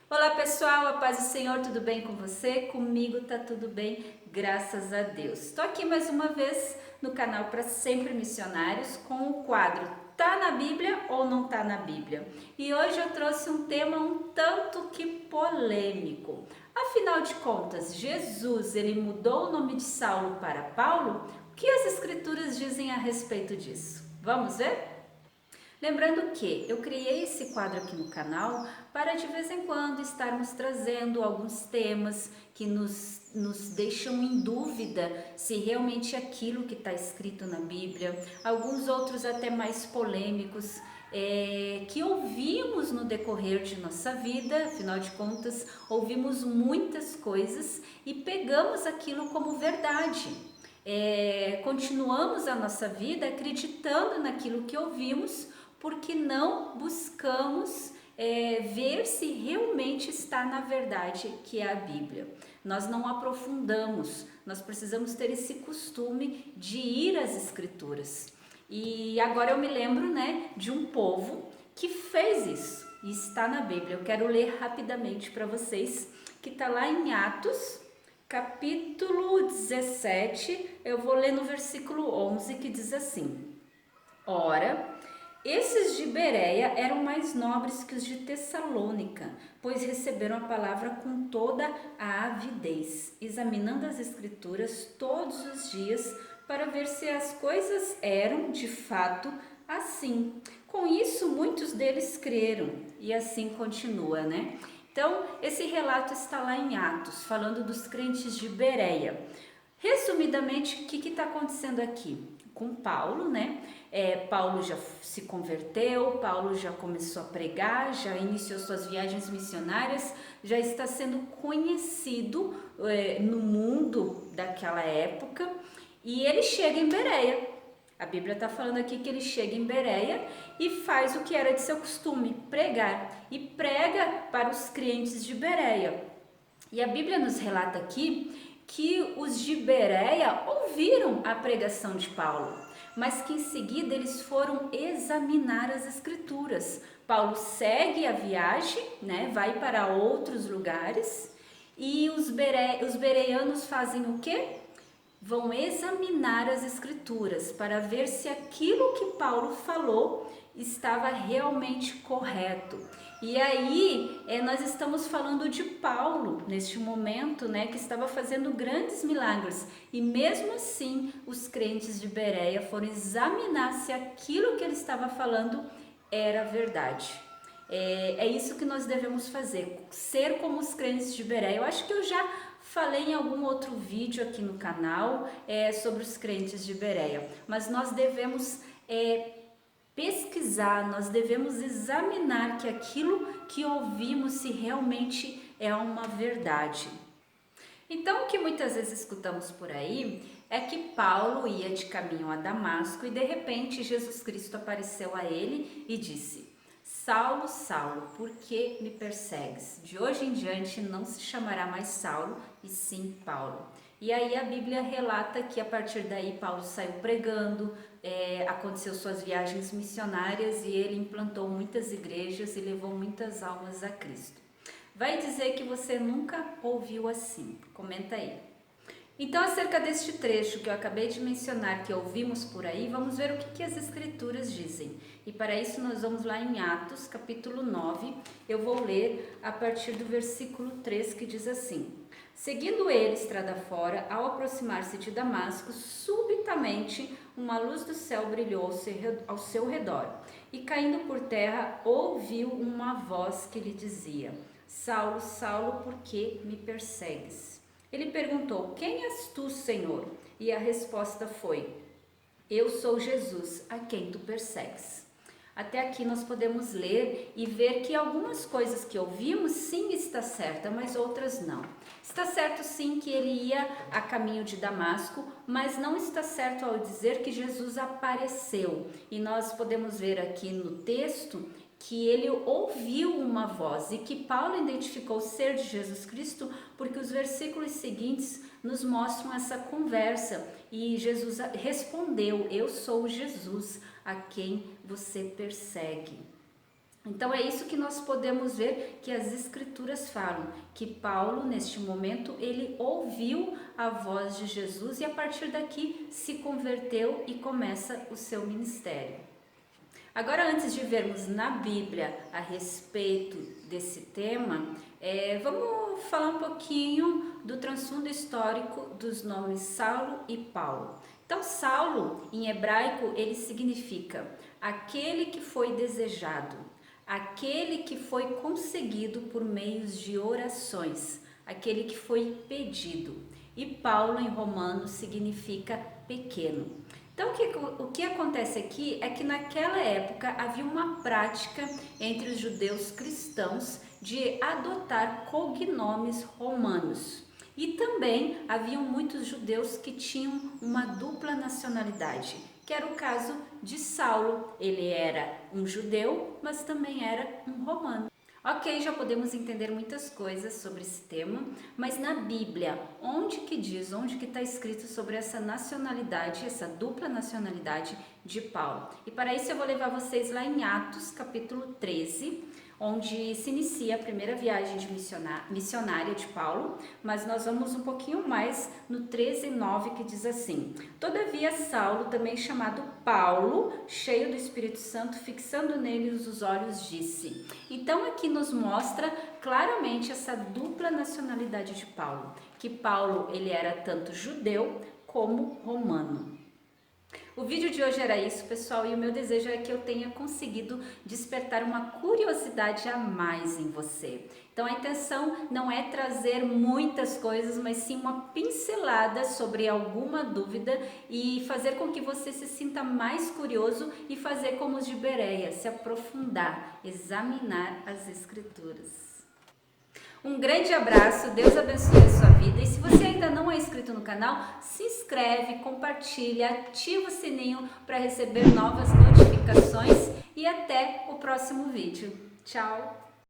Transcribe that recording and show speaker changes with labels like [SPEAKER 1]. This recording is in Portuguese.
[SPEAKER 1] Olá pessoal, a paz do Senhor, tudo bem com você? Comigo tá tudo bem, graças a Deus. Estou aqui mais uma vez no canal Para Sempre Missionários com o quadro Tá na Bíblia ou não tá na Bíblia? E hoje eu trouxe um tema um tanto que polêmico. Afinal de contas, Jesus, ele mudou o nome de Saulo para Paulo? O que as escrituras dizem a respeito disso? Vamos ver? Lembrando que eu criei esse quadro aqui no canal para de vez em quando estarmos trazendo alguns temas que nos deixam em dúvida se realmente é aquilo que está escrito na Bíblia, alguns outros até mais polêmicos, que ouvimos no decorrer de nossa vida, afinal de contas, ouvimos muitas coisas e pegamos aquilo como verdade. Continuamos a nossa vida acreditando naquilo que ouvimos, porque não buscamos ver se realmente está na verdade que é a Bíblia. Nós não aprofundamos, nós precisamos ter esse costume de ir às Escrituras. E agora eu me lembro, né, de um povo que fez isso e está na Bíblia. Eu quero ler rapidamente para vocês, que está lá em Atos, capítulo 17, eu vou ler no versículo 11, que diz assim: Ora, esses de Bereia eram mais nobres que os de Tessalônica, pois receberam a palavra com toda a avidez, examinando as Escrituras todos os dias para ver se as coisas eram de fato assim. Com isso, muitos deles creram, e assim continua, né? Então, esse relato está lá em Atos, falando dos crentes de Bereia. Resumidamente, o que está acontecendo aqui? Com Paulo, né? Paulo já se converteu, Paulo já começou a pregar, já iniciou suas viagens missionárias, já está sendo conhecido no mundo daquela época, e ele chega em Bereia. A Bíblia está falando aqui que ele chega em Bereia e faz o que era de seu costume, pregar, e prega para os crentes de Bereia. E a Bíblia nos relata aqui que os de Bereia ouviram a pregação de Paulo, mas que em seguida eles foram examinar as Escrituras. Paulo segue a viagem, né, vai para outros lugares, e os bereanos fazem o quê? Vão examinar as Escrituras para ver se aquilo que Paulo falou estava realmente correto. E aí, nós estamos falando de Paulo neste momento, né, que estava fazendo grandes milagres. E mesmo assim, os crentes de Bereia foram examinar se aquilo que ele estava falando era verdade. É isso que nós devemos fazer, ser como os crentes de Bereia. Eu acho que eu já falei em algum outro vídeo aqui no canal sobre os crentes de Bereia, mas nós devemos pesquisar, nós devemos examinar que aquilo que ouvimos se realmente é uma verdade. Então, o que muitas vezes escutamos por aí é que Paulo ia de caminho a Damasco e de repente Jesus Cristo apareceu a ele e disse: Saulo, Saulo, por que me persegues? De hoje em diante não se chamará mais Saulo, e sim Paulo. E aí a Bíblia relata que a partir daí Paulo saiu pregando, aconteceu suas viagens missionárias e ele implantou muitas igrejas e levou muitas almas a Cristo. Vai dizer que você nunca ouviu assim? Comenta aí. Então, acerca deste trecho que eu acabei de mencionar, que ouvimos por aí, vamos ver o que as Escrituras dizem. E para isso nós vamos lá em Atos, capítulo 9, eu vou ler a partir do versículo 3, que diz assim: Seguindo ele estrada fora, ao aproximar-se de Damasco, subitamente uma luz do céu brilhou ao seu redor, e caindo por terra, ouviu uma voz que lhe dizia: Saulo, Saulo, por que me persegues? Ele perguntou: Quem és tu, Senhor? E a resposta foi: Eu sou Jesus, a quem tu persegues. Até aqui nós podemos ler e ver que algumas coisas que ouvimos sim está certa, mas outras não. Está certo sim que ele ia a caminho de Damasco, mas não está certo ao dizer que Jesus apareceu. E nós podemos ver aqui no texto que ele ouviu uma voz e que Paulo identificou ser de Jesus Cristo, porque os versículos seguintes nos mostram essa conversa e Jesus respondeu: Eu sou Jesus a quem você persegue. Então é isso que nós podemos ver que as escrituras falam, que Paulo neste momento ele ouviu a voz de Jesus e a partir daqui se converteu e começa o seu ministério. Agora, antes de vermos na Bíblia a respeito desse tema, vamos falar um pouquinho do transfundo histórico dos nomes Saulo e Paulo. Então, Saulo, em hebraico, ele significa aquele que foi desejado, aquele que foi conseguido por meios de orações, aquele que foi pedido. E Paulo, em romano, significa pequeno. Então, o que acontece aqui é que naquela época havia uma prática entre os judeus cristãos de adotar cognomes romanos. E também haviam muitos judeus que tinham uma dupla nacionalidade, que era o caso de Saulo. Ele era um judeu, mas também era um romano. Ok, já podemos entender muitas coisas sobre esse tema, mas na Bíblia, onde que está escrito sobre essa nacionalidade, essa dupla nacionalidade de Paulo? E para isso eu vou levar vocês lá em Atos, capítulo 13, onde se inicia a primeira viagem de missionária de Paulo, mas nós vamos um pouquinho mais no 13:9, que diz assim: Todavia Saulo, também chamado Paulo, cheio do Espírito Santo, fixando neles os olhos, disse. Então aqui nos mostra claramente essa dupla nacionalidade de Paulo, que Paulo ele era tanto judeu como romano. O vídeo de hoje era isso, pessoal, e o meu desejo é que eu tenha conseguido despertar uma curiosidade a mais em você. Então a intenção não é trazer muitas coisas, mas sim uma pincelada sobre alguma dúvida e fazer com que você se sinta mais curioso e fazer como os de Bereia, se aprofundar, examinar as escrituras. Um grande abraço, Deus abençoe a sua vida e se você ainda não é inscrito no canal, se inscreve, compartilha, ativa o sininho para receber novas notificações e até o próximo vídeo. Tchau!